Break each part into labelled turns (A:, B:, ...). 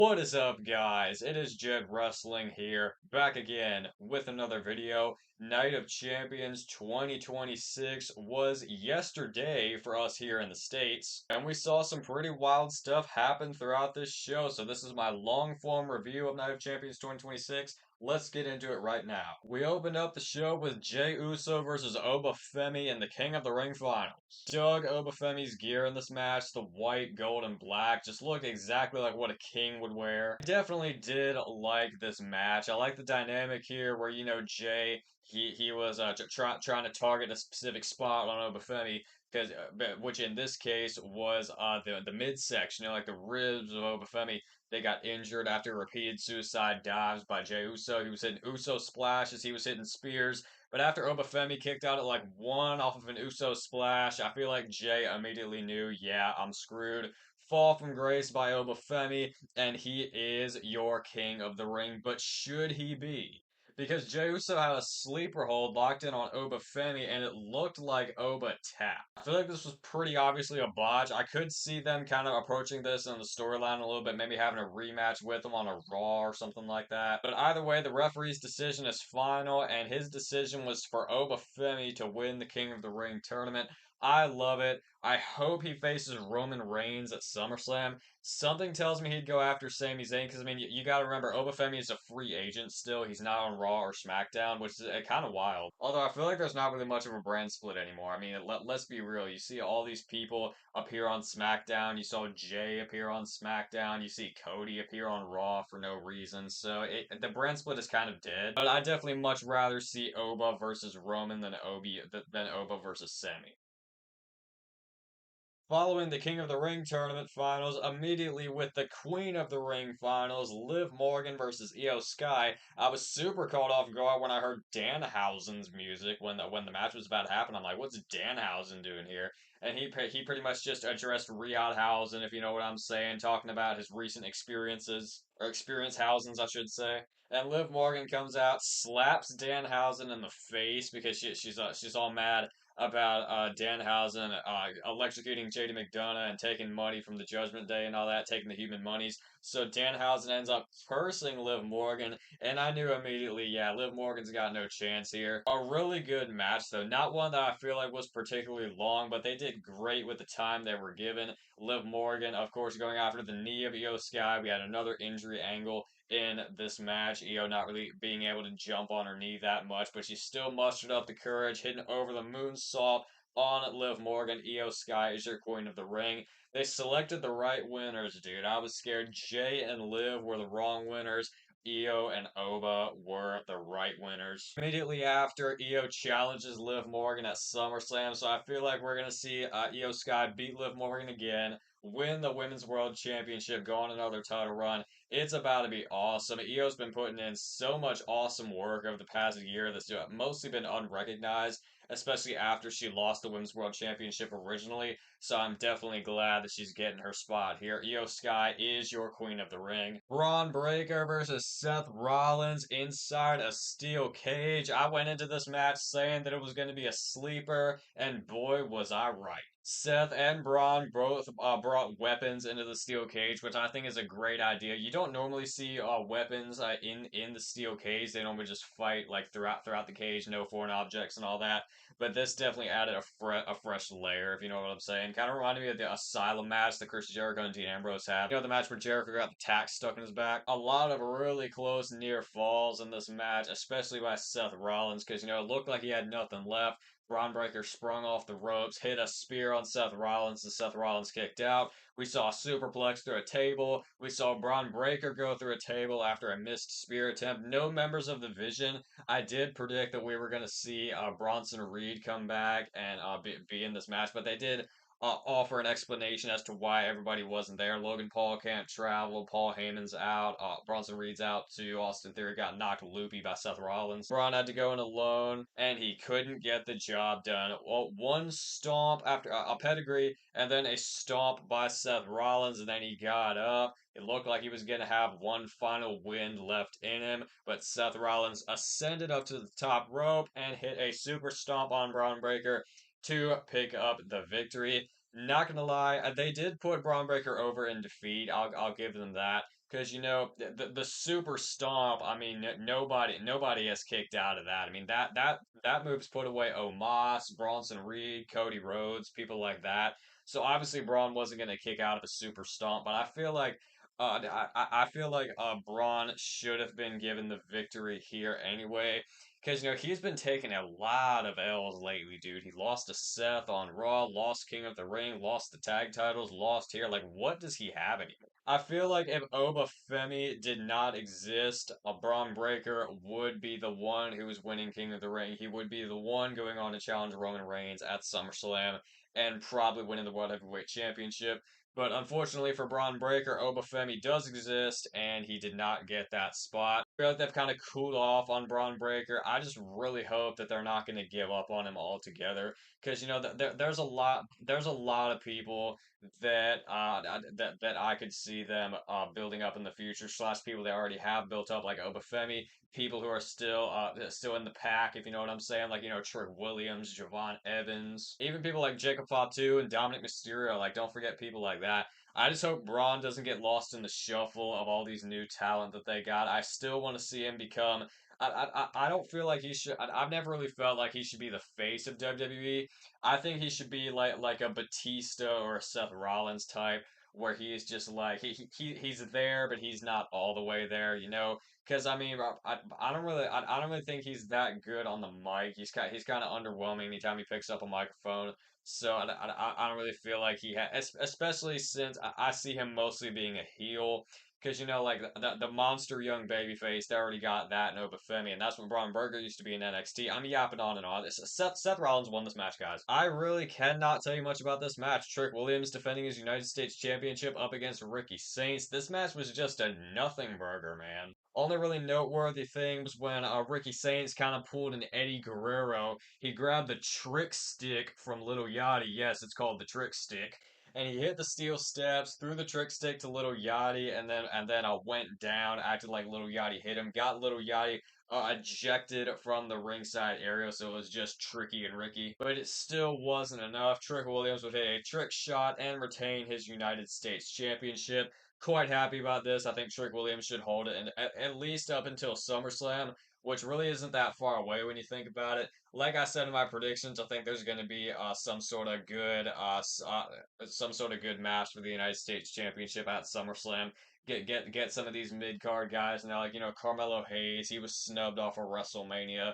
A: What is up, guys? It is Jed Wrestling here, back again with another video. Night of Champions 2026 was yesterday for us here in the States, and we saw some pretty wild stuff happen throughout this show. So this is my long-form review of Night of Champions 2026. Let's get into it right now. We opened up the show with Jey Uso versus Obafemi in the King of the Ring finals. Dug Obafemi's gear in this match. The white, gold, and black just looked exactly like what a king would wear. I definitely did like this match. I like the dynamic here where, Jey, he was trying to target a specific spot on Obafemi, because which in this case was the midsection, like the ribs of Obafemi. They got injured after repeated suicide dives by Jey Uso. He was hitting Uso splashes, he was hitting spears. But after Obafemi kicked out at like one off of an Uso splash, I feel like Jey immediately knew, yeah, I'm screwed. Fall from grace by Obafemi, and he is your king of the ring. But should he be? Because Jey Uso had a sleeper hold locked in on Obafemi, and it looked like Oba tapped. I feel like this was pretty obviously a botch. I could see them kind of approaching this in the storyline a little bit, maybe having a rematch with him on a Raw or something like that. But either way, the referee's decision is final, and his decision was for Obafemi to win the King of the Ring tournament. I love it. I hope he faces Roman Reigns at SummerSlam. Something tells me he'd go after Sami Zayn, because, I mean, you gotta remember, Obafemi is a free agent still. He's not on Raw or SmackDown, which is kind of wild. Although I feel like there's not really much of a brand split anymore. I mean, let's be real. You see all these people appear on SmackDown. You saw Jey appear on SmackDown. You see Cody appear on Raw for no reason. So the brand split is kind of dead. But I definitely much rather see Oba versus Roman than Oba versus Sami. Following the King of the Ring tournament finals, immediately with the Queen of the Ring finals, Liv Morgan versus Io Sky, I was super caught off guard when I heard Danhausen's music when the match was about to happen. I'm like, what's Danhausen doing here? And he pretty much just addressed Riyadhausen, if you know what I'm saying, talking about his recent experiences, or experience Hausens, I should say. And Liv Morgan comes out, slaps Danhausen in the face because she's all mad about Danhausen electrocuting JD McDonough and taking money from the Judgment Day and all that, taking the human monies. So Danhausen ends up cursing Liv Morgan, and I knew immediately, yeah, Liv Morgan's got no chance here. A really good match, though. Not one that I feel like was particularly long, but they did great with the time they were given. Liv Morgan, of course, going after the knee of Io Sky. We had another injury angle in this match. Io not really being able to jump on her knee that much, but she still mustered up the courage, hitting over the moonsault on Liv Morgan. Io Sky is your queen of the ring. They selected the right winners, dude. I was scared Jey and Liv were the wrong winners. Io and Oba were the right winners. Immediately after, Io challenges Liv Morgan at SummerSlam, so I feel like we're going to see Io Sky beat Liv Morgan again, win the Women's World Championship, go on another title run. It's about to be awesome. Io's been putting in so much awesome work over the past year that's mostly been unrecognized, especially after she lost the Women's World Championship originally. So I'm definitely glad that she's getting her spot here. Io Sky is your queen of the ring. Braun Breaker versus Seth Rollins inside a steel cage. I went into this match saying that it was going to be a sleeper, and boy, was I right. Seth and Braun both brought weapons into the steel cage, which I think is a great idea. You don't normally see weapons in the steel cage. They normally just fight like throughout the cage, no foreign objects and all that. But this definitely added a fresh layer, if you know what I'm saying. Kind of reminded me of the Asylum match that Chris Jericho and Dean Ambrose had. You know, the match where Jericho got the tack stuck in his back. A lot of really close near falls in this match, especially by Seth Rollins, because, it looked like he had nothing left. Braun Breaker sprung off the ropes, hit a spear on Seth Rollins, and Seth Rollins kicked out. We saw a superplex through a table. We saw Braun Breaker go through a table after a missed spear attempt. No members of the Vision. I did predict that we were going to see Bronson Reed come back and be in this match, but they did offer an explanation as to why everybody wasn't there. Logan Paul can't travel. Paul Heyman's out. Bronson Reed's out too. Austin Theory got knocked loopy by Seth Rollins. Braun had to go in alone, and he couldn't get the job done. Well, one stomp after a pedigree, and then a stomp by Seth Rollins, and then he got up. It looked like he was going to have one final wind left in him, but Seth Rollins ascended up to the top rope and hit a super stomp on Braun Breaker to pick up the victory. Not gonna lie, they did put Braun Breaker over in defeat. I'll give them that. Because the super stomp. I mean, nobody has kicked out of that. I mean that move's put away Omos, Bronson Reed, Cody Rhodes, people like that. So obviously Braun wasn't gonna kick out of a super stomp, but I feel like I feel like Braun should have been given the victory here anyway. Because he's been taking a lot of L's lately, dude. He lost to Seth on Raw, lost King of the Ring, lost the tag titles, lost here. Like, what does he have anymore? I feel like if Oba Femi did not exist, a Braun Breaker would be the one who was winning King of the Ring. He would be the one going on to challenge Roman Reigns at SummerSlam and probably winning the World Heavyweight Championship. But unfortunately for Braun Breaker, Oba Femi does exist, and he did not get that spot. I feel like they've kind of cooled off on Braun Breaker. I just really hope that they're not going to give up on him altogether, because there's a lot of people that I could see them building up in the future. Slash people they already have built up, like Obafemi, people who are still in the pack, if you know what I'm saying, like Trick Williams, Javon Evans, even people like Jacob Fatu and Dominic Mysterio. Like, don't forget people like that. I just hope Braun doesn't get lost in the shuffle of all these new talent that they got. I still want to see him become. I don't feel like he should. I've never really felt like he should be the face of WWE. I think he should be like a Batista or a Seth Rollins type, where he's just like he's there, but he's not all the way there, you know. Because I mean, I don't really think he's that good on the mic. He's kind of underwhelming anytime he picks up a microphone. So I don't really feel like he has, especially since I see him mostly being a heel. Because like the monster young babyface, they already got that in Obafemi, and that's when Braun Burger used to be in NXT. I'm yapping on and on. Seth Rollins won this match, guys. I really cannot tell you much about this match. Trick Williams defending his United States Championship up against Ricky Saints. This match was just a nothing burger, man. Only really noteworthy thing was when Ricky Saints kind of pulled an Eddie Guerrero. He grabbed the trick stick from Little Yachty. Yes, it's called the trick stick, and he hit the steel steps, threw the trick stick to Little Yachty, and then went down, acted like Little Yachty hit him, got Little Yachty ejected from the ringside area, so it was just Tricky and Ricky. But it still wasn't enough. Trick Williams would hit a trick shot and retain his United States Championship. Quite happy about this. I think Trick Williams should hold it, and at least up until SummerSlam, which really isn't that far away when you think about it. Like I said in my predictions, I think there's going to be some sort of good match for the United States Championship at SummerSlam. Get some of these mid card guys now, like Carmelo Hayes. He was snubbed off of WrestleMania.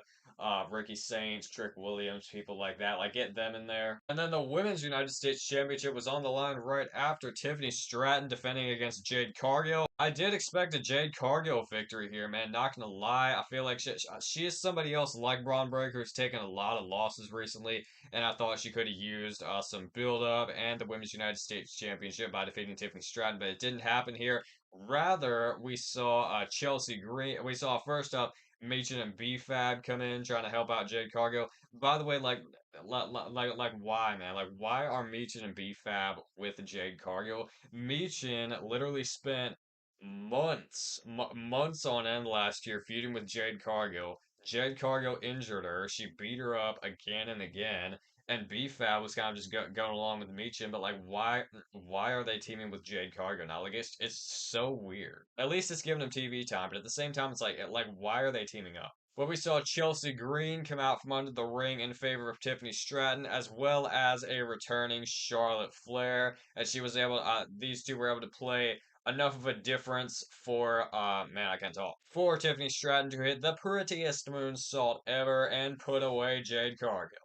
A: Ricky Saints, Trick Williams, people like that. Like, get them in there. And then the Women's United States Championship was on the line right after Tiffany Stratton defending against Jade Cargill. I did expect a Jade Cargill victory here, man. Not gonna lie. I feel like she is somebody else like Braun Breaker who's taken a lot of losses recently, and I thought she could have used some build up and the Women's United States Championship by defeating Tiffany Stratton, but it didn't happen here. Rather, we saw Chelsea Green. We saw first up Machen and B-Fab come in trying to help out Jade Cargill. By the way, why, man? Like, why are Machen and B-Fab with Jade Cargill? Machen literally spent months on end last year feuding with Jade Cargill. Jade Cargill injured her. She beat her up again and again. And B-Fab was kind of just going along with Meechin, but like, why are they teaming with Jade Cargill now? Like, it's so weird. At least it's giving them TV time, but at the same time, it's like why are they teaming up? Well, we saw Chelsea Green come out from under the ring in favor of Tiffany Stratton, as well as a returning Charlotte Flair, as she was able. These two were able to play enough of a difference for man, I can't talk. For Tiffany Stratton to hit the prettiest moonsault ever and put away Jade Cargill.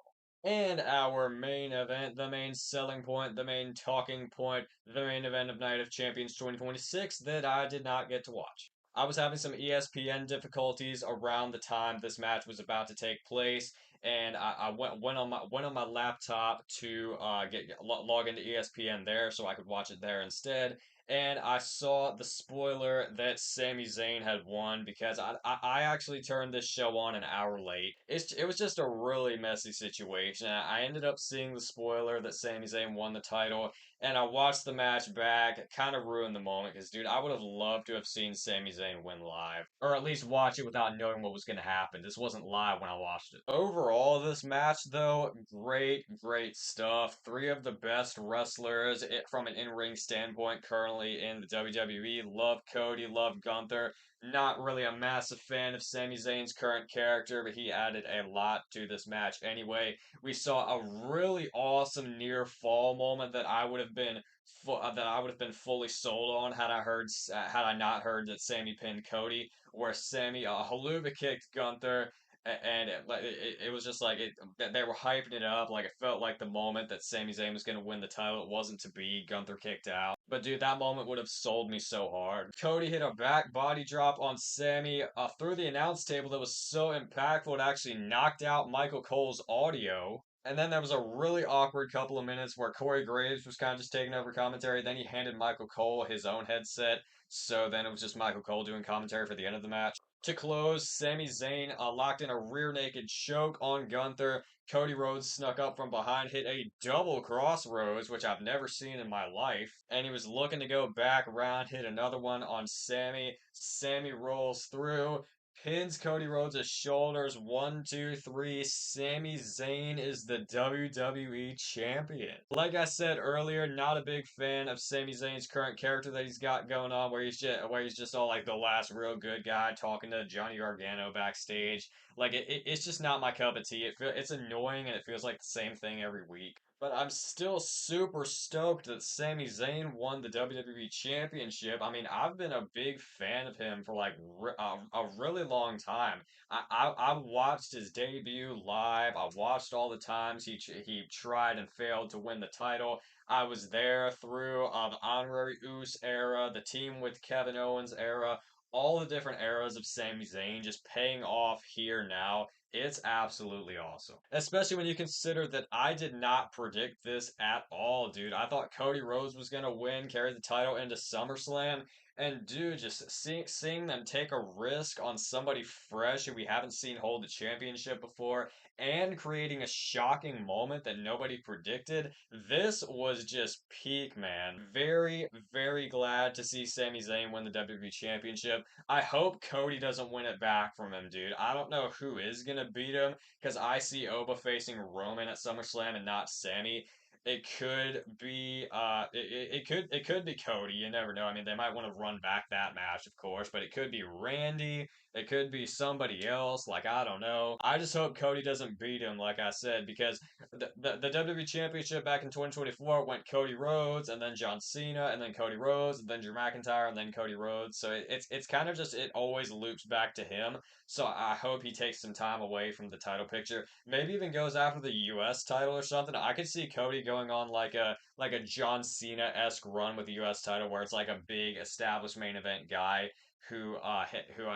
A: And our main event, the main selling point, the main talking point, the main event of Night of Champions 2026 that I did not get to watch. I was having some ESPN difficulties around the time this match was about to take place, and I went on my laptop to log into ESPN there so I could watch it there instead. And I saw the spoiler that Sami Zayn had won because I actually turned this show on an hour late. It was just a really messy situation. I ended up seeing the spoiler that Sami Zayn won the title, and I watched the match back. It kind of ruined the moment because, dude, I would have loved to have seen Sami Zayn win live, or at least watch it without knowing what was going to happen. This wasn't live when I watched it. Overall, this match, though, great, great stuff. Three of the best wrestlers from an in-ring standpoint currently in the WWE. Love Cody, love Gunther. Not really a massive fan of Sami Zayn's current character, but he added a lot to this match anyway. We saw a really awesome near fall moment that I would have been fully sold on had I not heard that Sammy pinned Cody, where Sammy haluva kicked Gunther. And it was just like they were hyping it up. Like it felt like the moment that Sami Zayn was going to win the title. It wasn't to be. Gunther kicked out. But dude, that moment would have sold me so hard. Cody hit a back body drop on Sammy through the announce table that was so impactful it actually knocked out Michael Cole's audio. And then there was a really awkward couple of minutes where Corey Graves was kind of just taking over commentary. Then he handed Michael Cole his own headset. So then it was just Michael Cole doing commentary for the end of the match. To close, Sami Zayn locked in a rear naked choke on Gunther. Cody Rhodes snuck up from behind, hit a double crossroads, which I've never seen in my life. And he was looking to go back around, hit another one on Sammy. Sammy rolls through, pins Cody Rhodes' shoulders. 1, 2, 3. Sami Zayn is the WWE champion. Like I said earlier, not a big fan of Sami Zayn's current character that he's got going on, where he's just all like the last real good guy talking to Johnny Gargano backstage. Like it's just not my cup of tea. It's annoying and it feels like the same thing every week. But I'm still super stoked that Sami Zayn won the WWE Championship. I mean, I've been a big fan of him for like a really long time. I watched his debut live. I watched all the times he tried and failed to win the title. I was there through the Honorary Uce era, the team with Kevin Owens era, all the different eras of Sami Zayn just paying off here now. It's absolutely awesome. Especially when you consider that I did not predict this at all, dude. I thought Cody Rhodes was going to win, carry the title into SummerSlam. And dude, just seeing them take a risk on somebody fresh who we haven't seen hold the championship before and creating a shocking moment that nobody predicted, this was just peak, man. Very, very glad to see Sami Zayn win the WWE Championship. I hope Cody doesn't win it back from him, dude. I don't know who is gonna beat him because I see Oba facing Roman at SummerSlam and not Sammy. It could be it could be Cody. You never know. I mean, they might want to run back that match, of course, but it could be Randy. It could be somebody else. Like I don't know. I just hope Cody doesn't beat him, like I said, because the WWE Championship back in 2024 went Cody Rhodes and then John Cena and then Cody Rhodes and then Drew McIntyre and then Cody Rhodes. So it's kind of just it always loops back to him. So I hope he takes some time away from the title picture. Maybe even goes after the U.S. title or something. I could see Cody going on like a John Cena-esque run with the U.S. title where it's like a big established main event guy who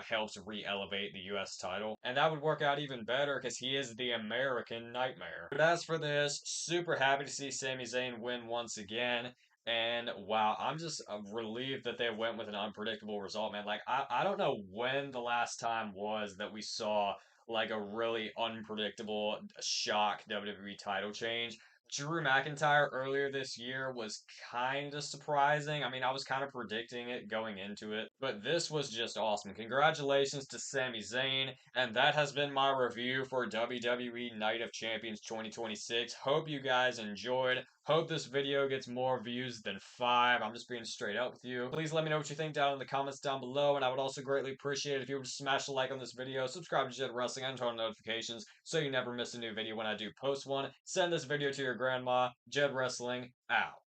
A: helps re-elevate the U.S. title, and that would work out even better because he is the American Nightmare. But as for this, super happy to see Sami Zayn win once again. And wow, I'm just relieved that they went with an unpredictable result, man. Like I don't know when the last time was that we saw like a really unpredictable shock WWE title change. Drew McIntyre earlier this year was kind of surprising. I mean, I was kind of predicting it going into it, but this was just awesome. Congratulations to Sami Zayn, and that has been my review for WWE Night of Champions 2026. Hope you guys enjoyed. Hope this video gets more views than 5. I'm just being straight up with you. Please let me know what you think down in the comments down below, and I would also greatly appreciate it if you would smash a like on this video, subscribe to Jed Wrestling, and turn on notifications so you never miss a new video when I do post one. Send this video to your grandma. Jed Wrestling, out.